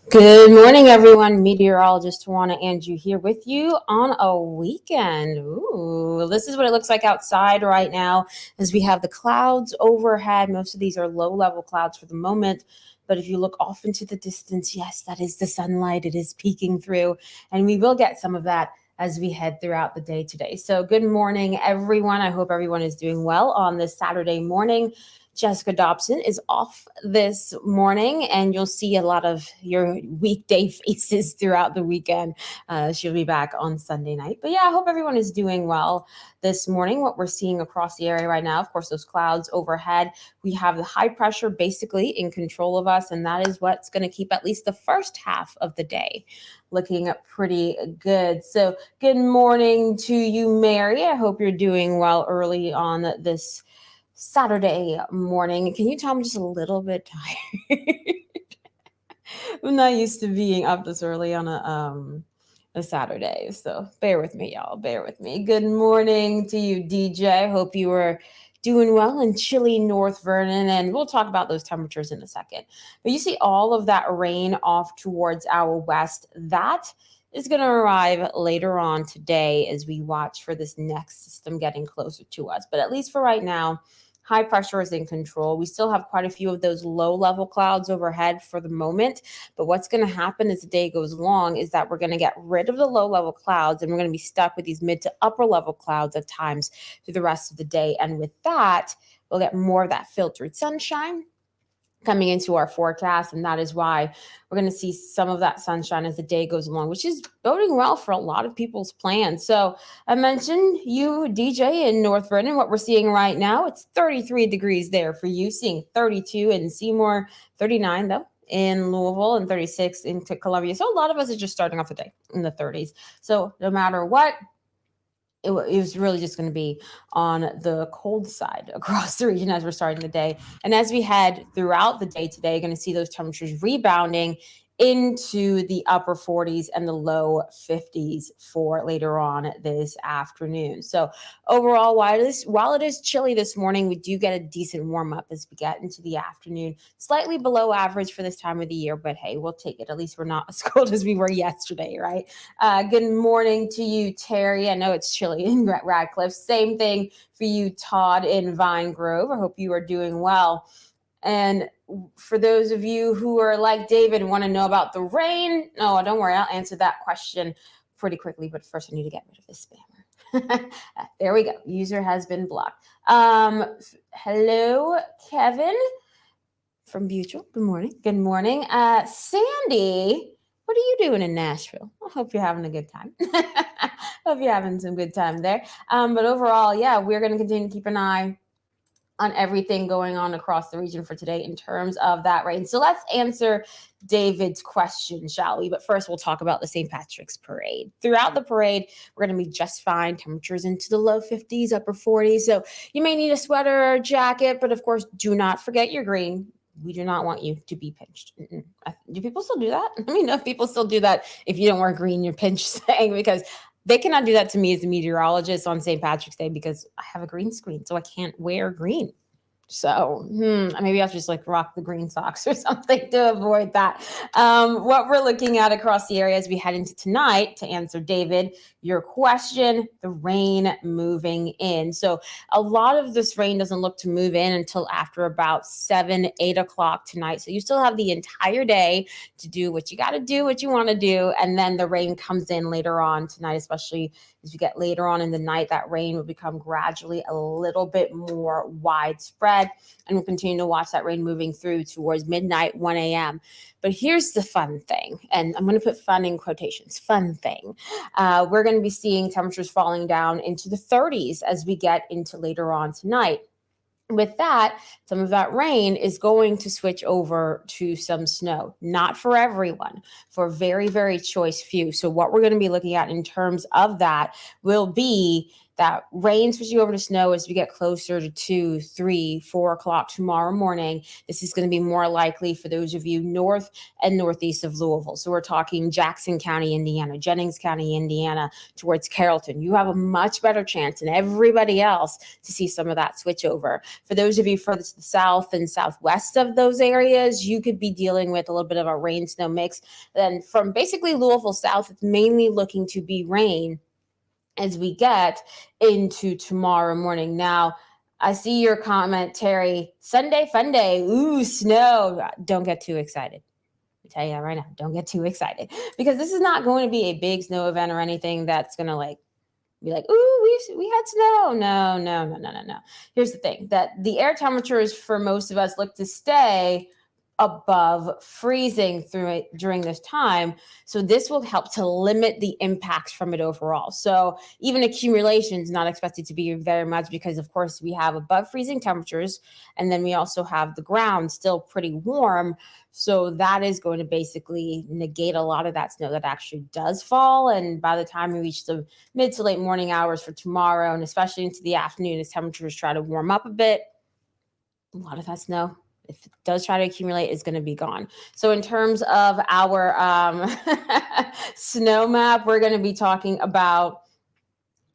Good morning, everyone. Meteorologist Tawana Andrew here with you on a weekend. Ooh, this is what it looks like outside right now as we have the clouds overhead. Most of these are low-level clouds for the moment. But if you look off into the distance, yes, that is the sunlight. It is peeking through, and we will get some of that as we head throughout the day today. So good morning, everyone. I hope everyone is doing well on this Saturday morning. Jessica Dobson is off this morning, and you'll see a lot of your weekday faces throughout the weekend. She'll be back on Sunday night. But yeah, I hope everyone is doing well this morning. What we're seeing across the area right now, of course, those clouds overhead. We have the high pressure basically in control of us, and that is what's going to keep at least the first half of the day looking pretty good. So good morning to you, Mary. I hope you're doing well early on this Saturday morning. Can you tell I'm just a little bit tired? I'm not used to being up this early on a Saturday. So bear with me, y'all. Bear with me. Good morning to you, DJ. Hope you are doing well in chilly North Vernon, and we'll talk about those temperatures in a second. But you see all of that rain off towards our west. That is going to arrive later on today as we watch for this next system getting closer to us. But at least for right now, high pressure is in control. We still have quite a few of those low-level clouds overhead for the moment. But what's going to happen as the day goes along is that we're going to get rid of the low-level clouds, and we're going to be stuck with these mid to upper-level clouds at times through the rest of the day. And with that, we'll get more of that filtered sunshine coming into our forecast, and that is why we're going to see some of that sunshine as the day goes along, which is boding well for a lot of people's plans. So I mentioned you, DJ, in North Vernon. What we're seeing right now, it's 33 degrees there for you, seeing 32 in Seymour, 39 though in Louisville, and 36 into Columbia. So a lot of us are just starting off the day in the 30s. So no matter what, it was really just going to be on the cold side across the region as we're starting the day. And as we head throughout the day today, you're going to see those temperatures rebounding into the upper 40s and the low 50s for later on this afternoon. So overall, while it is chilly this morning, we do get a decent warm up as we get into the afternoon. Slightly below average for this time of the year, but hey, we'll take it. At least we're not as cold as we were yesterday, right? Good morning to you, Terry. I know it's chilly in Radcliffe. Same thing for you, Todd in Vine Grove. I hope you are doing well. And for those of you who are like David and want to know about the rain, no, don't worry, I'll answer that question pretty quickly. But first, I need to get rid of this spammer. There we go. User has been blocked. Hello, Kevin from Butyl. Good morning. Good morning. Sandy, what are you doing in Nashville? I hope you're having a good time. Hope you're having some good time there. But overall, yeah, we're going to continue to keep an eye on everything going on across the region for today in terms of that rain. So let's answer David's question, shall we? But first, we'll talk about the St. Patrick's Parade. Throughout the parade, we're going to be just fine. Temperatures into the low 50s, upper 40s. So you may need a sweater or a jacket, but of course, do not forget your green. We do not want you to be pinched. Do people still do that? Let me know if people still do that. If you don't wear green, you're pinched, saying, because they cannot do that to me as a meteorologist on St. Patrick's Day because I have a green screen, so I can't wear green. So maybe I'll just like rock the green socks or something to avoid that. What we're looking at across the area as we head into tonight, to answer David, your question, the rain moving in. So a lot of this rain doesn't look to move in until after about 7, 8 o'clock tonight. So you still have the entire day to do what you got to do, what you want to do. And then the rain comes in later on tonight, especially as we get later on in the night. That rain will become gradually a little bit more widespread. And we'll continue to watch that rain moving through towards midnight, 1 a.m. But here's the fun thing, and I'm going to put fun in quotations, fun thing. We're going to be seeing temperatures falling down into the 30s as we get into later on tonight. With that, some of that rain is going to switch over to some snow. Not for everyone, for a very, very choice few. So what we're going to be looking at in terms of that will be that rain switching over to snow as we get closer to 2, 3, 4 o'clock tomorrow morning. This is going to be more likely for those of you north and northeast of Louisville. So we're talking Jackson County, Indiana, Jennings County, Indiana, towards Carrollton. You have a much better chance than everybody else to see some of that switch over. For those of you further to the south and southwest of those areas, you could be dealing with a little bit of a rain-snow mix. Then from basically Louisville south, it's mainly looking to be rain as we get into tomorrow morning. Now, I see your comment, Terry. Sunday, fun day. Ooh, snow. Don't get too excited. I tell you that right now. Don't get too excited, because this is not going to be a big snow event or anything that's going to be like, ooh, we had snow. No. Here's the thing, that the air temperatures for most of us look to stay above freezing through it during this time. So this will help to limit the impacts from it overall. So even accumulation is not expected to be very much, because of course we have above freezing temperatures, and then we also have the ground still pretty warm. So that is going to basically negate a lot of that snow that actually does fall. And by the time we reach the mid to late morning hours for tomorrow, and especially into the afternoon as temperatures try to warm up a bit, a lot of that snow, if it does try to accumulate, is going to be gone. So in terms of our snow map, we're going to be talking about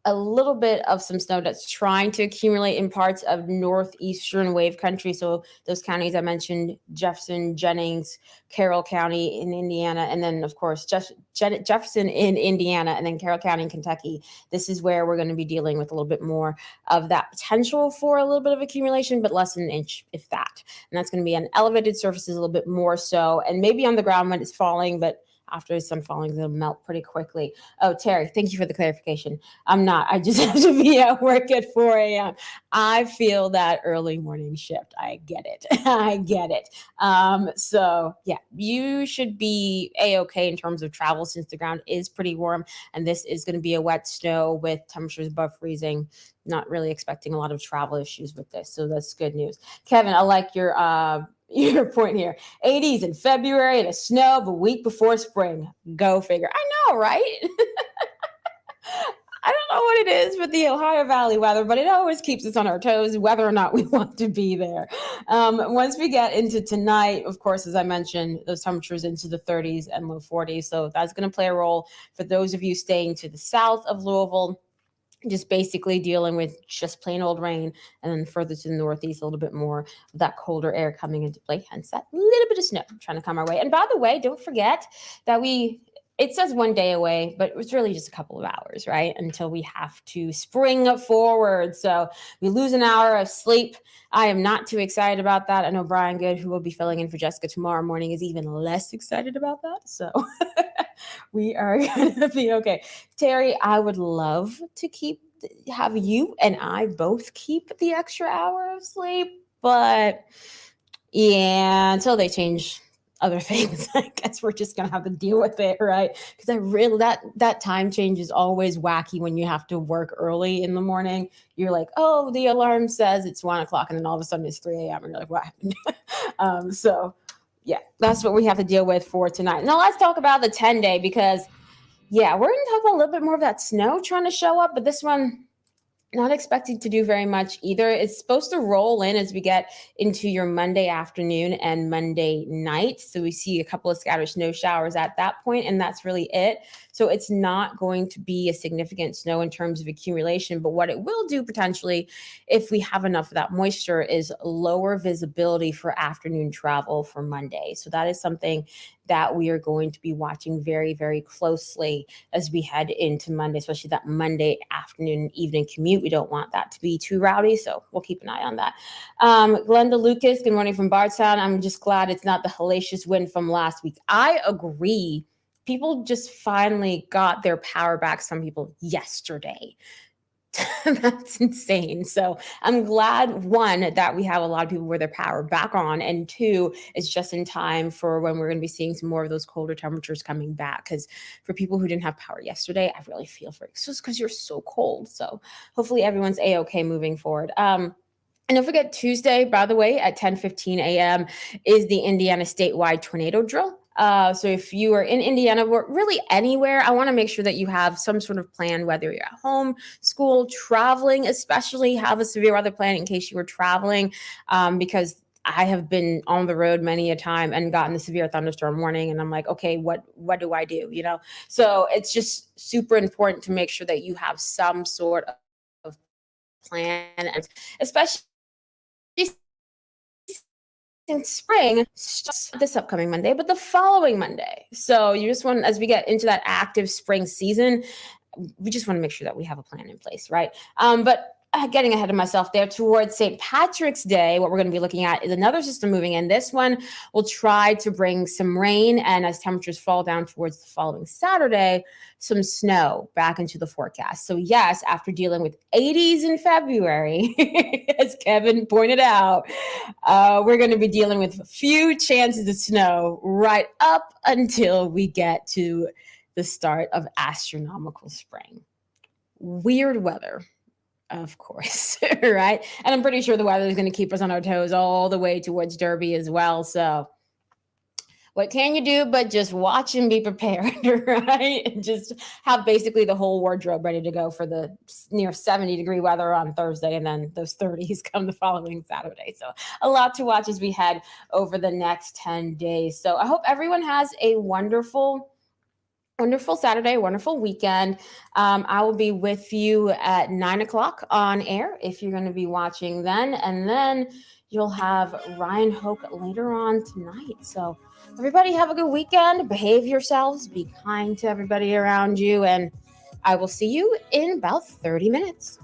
a little bit of some snow that's trying to accumulate in parts of northeastern wave country. So those counties I mentioned, Jefferson, Jennings, Carroll County in Indiana, and then of course Jefferson in Indiana, and then Carroll County in Kentucky. This is where we're going to be dealing with a little bit more of that potential for a little bit of accumulation, but less than an inch, if that. And that's going to be on elevated surfaces a little bit more so, and maybe on the ground when it's falling, but after the sun falling, they'll melt pretty quickly. Oh, Terry, thank you for the clarification. I'm not. I just have to be at work at 4 a.m. I feel that early morning shift. I get it. I get it. So, yeah, you should be A-okay in terms of travel, since the ground is pretty warm, and this is going to be a wet snow with temperatures above freezing. Not really expecting a lot of travel issues with this, so that's good news. Kevin, I like your point here. 80s in February and a snow a week before spring. Go figure. I know, right? I don't know what it is with the Ohio Valley weather, but it always keeps us on our toes, whether or not we want to be there. Once we get into tonight, of course, as I mentioned, those temperatures into the 30s and low 40s. So that's going to play a role for those of you staying to the south of Louisville, just basically dealing with just plain old rain, and then further to the northeast, a little bit more of that colder air coming into play, hence that little bit of snow trying to come our way. And by the way, don't forget that it says 1 day away, but it's really just a couple of hours, right? Until we have to spring forward. So we lose an hour of sleep. I am not too excited about that. I know Brian Good, who will be filling in for Jessica tomorrow morning, is even less excited about that. So we are going to be okay. Terry, I would love to have you and I both keep the extra hour of sleep, but yeah, until they change other things, I guess we're just gonna have to deal with it, right? Because I really that time change is always wacky when you have to work early in the morning. You're like, oh, the alarm says it's 1 o'clock, and then all of a sudden it's 3 a.m. and you're like, what happened? So yeah, that's what we have to deal with for tonight. Now let's talk about the 10-day, because yeah, we're gonna talk about a little bit more of that snow trying to show up, but this one not expected to do very much either. It's supposed to roll in as we get into your Monday afternoon and Monday night. So we see a couple of scattered snow showers at that point, and that's really it. So it's not going to be a significant snow in terms of accumulation, but what it will do potentially, if we have enough of that moisture, is lower visibility for afternoon travel for Monday. So that is something that we are going to be watching very, very closely as we head into Monday, especially that Monday afternoon, evening commute. We don't want that to be too rowdy, so we'll keep an eye on that. Glenda Lucas, good morning from Bardstown. I'm just glad it's not the hellacious wind from last week. I agree. People just finally got their power back, some people yesterday. That's insane. So I'm glad, one, that we have a lot of people with their power back on, and two, it's just in time for when we're going to be seeing some more of those colder temperatures coming back. Because for people who didn't have power yesterday, I really feel for it. It's just because you're so cold. So hopefully everyone's A-okay moving forward. And don't forget, Tuesday, by the way, at 10:15 a.m. is the Indiana statewide tornado drill. So if you are in Indiana or really anywhere, I want to make sure that you have some sort of plan, whether you're at home, school, traveling, especially have a severe weather plan in case you were traveling, because I have been on the road many a time and gotten the severe thunderstorm warning, and I'm like, okay, what do I do? So it's just super important to make sure that you have some sort of plan, and especially in spring, this upcoming Monday, but the following Monday. So you just want, as we get into that active spring season, we just want to make sure that we have a plan in place, right? But getting ahead of myself there, towards St. Patrick's Day, what we're going to be looking at is another system moving in. This one will try to bring some rain, and as temperatures fall down towards the following Saturday, some snow back into the forecast. So yes, after dealing with 80s in February, as Kevin pointed out, we're going to be dealing with a few chances of snow right up until we get to the start of astronomical spring. Weird weather, of course, right? And I'm pretty sure the weather is going to keep us on our toes all the way towards Derby as well. So what can you do but just watch and be prepared, right? And just have basically the whole wardrobe ready to go for the near 70-degree weather on Thursday, and then those 30s come the following Saturday. So a lot to watch as we head over the next 10 days. So I hope everyone has a wonderful Saturday, wonderful weekend. I will be with you at 9 o'clock on air if you're going to be watching then. And then you'll have Ryan Hoke later on tonight. So everybody have a good weekend. Behave yourselves. Be kind to everybody around you. And I will see you in about 30 minutes.